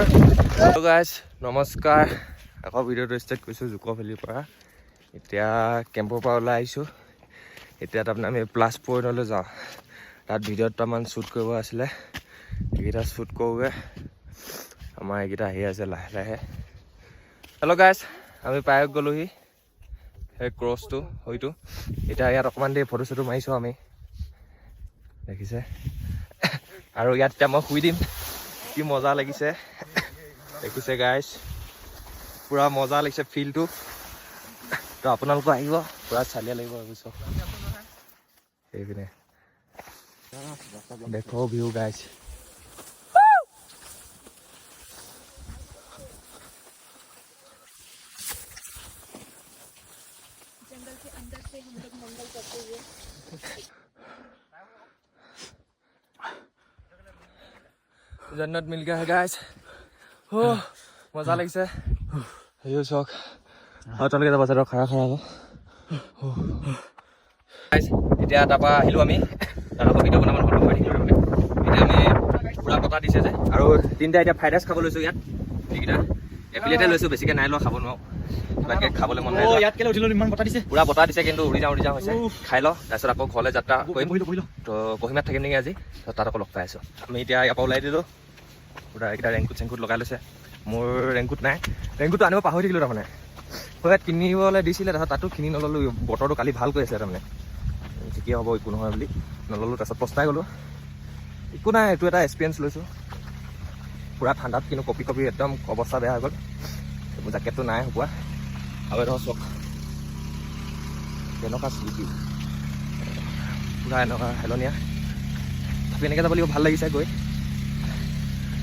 hello' guys নমস্কাৰ আকৌ ভিডিঅ'টো ষ্টাৰ্ট কৰিছোঁ জুকো ভেলীৰ পৰা এতিয়া কেম্পৰ পৰা ওলাই আহিছোঁ এতিয়া তাৰমানে আমি প্লাছ পইণ্টলৈ যাওঁ তাত ভিডিঅ' দুটামান শ্বুট কৰিব আছিলে এইকেইটা শ্বুট কৰোঁগৈ আমাৰ এইকেইটা আহি আছে লাহে লাহে হেল্ল' গাইজ আমি পাই গ'লোহি সেই ক্ৰছটো হয়তো এতিয়া ইয়াত অকণমান দেৰি ফটো চটো মাৰিছোঁ আমি দেখিছে আৰু ইয়াত এতিয়া মই শুই দিম কি মজা লাগিছে দেখিছে গাইজ পুৰা মজা লাগিছে ফিলটো তো আপোনালোকে আহিব পুৰা চালিয়া লাগিব ভাবিছোঁ সেইপিনে দেখো ভিউ গাইজ जंगल के अंदर से हम लोग मंगल करते हुए जन्नत मिल गया है गाइस हो मजा লাগিছে হেয়ো চক আৰু তলকে যাব চাৰ খাৰা খাৰা হ'ব গাইস এতিয়া তাৰপা আহিলো আমি তাৰপা ভিডিঅ' বনাব ফটো মাৰি দিলো এতিয়া আমি পুৰা বতা দিছে যে আৰু তিনটা এতিয়া ফ্ৰাইড ৰাইচ খাব লৈছো ইয়াত এইকেইটা এপ্লেটে লৈছো বেছিকে নাই লোৱা খাব নোৱাৰো বাকি খাবলৈ মন নাই ইয়াত কেলে উঠিলো ইমান বতা দিছে পুৰা বতা দিছে কিন্তু উৰি যাওঁ হৈছে খাই লওঁ তাৰপিছত আকৌ ঘৰলৈ যাত্ৰা কৰিম তো কহিমাত থাকিম নেকি আজি তাত আকৌ লগ পাই আছো আমি এতিয়া ইয়াৰ পৰা ওলাই দিলোঁ পুৰা এইকেইটা ৰেংকুট চেংকুট লগাই লৈছে মোৰ ৰেংকুট নাই ৰেংকুটটো আনিব পাহৰি থাকিলোঁ তাৰমানে ইয়াত কিনিবলৈ দিছিলে তাৰপিছত তাতো কিনি নল'লোঁ বতৰটো কালি ভাল কৰি আছিলে তাৰমানে ঠিকেই হ'ব একো নহয় বুলি নল'লোঁ তাৰপিছত পস্তাই গ'লোঁ একো নাই এইটো এটা এক্সপিৰিয়েঞ্চ লৈছোঁ পুৰা ঠাণ্ডাত কিন্তু কপি কপি একদম অৱস্থা বেয়া হৈ গ'ল এইবোৰ জেকেটটো নাই শুকোৱা আৰু ধৰক চক তেনেকুৱা স্মৃতি পুৰা এনেকুৱা হেলনীয়া তথাপি এনেকৈ যাব লাগিব ভাল লাগিছে গৈ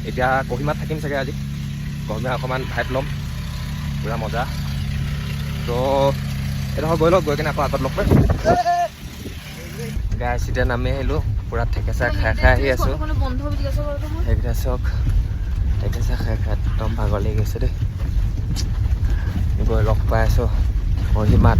এতিয়া কহিমাত থাকিম চাগে আজি কহিমা অকণমান ভাইট ল'ম পুৰা মজা তো এইডোখৰ গৈ লওক গৈ কিনে আকৌ আগত লগ পাম গাইছ এতিয়া নামি আহিলোঁ পুৰা ঠেকেচা খাই খাই আহি আছোঁ সেইকেইটা চক ঠেকেচা খাই খাই একদম ভাগৰ লাগি গৈছে দেই গৈ লগ পাই আছোঁ কহিমাত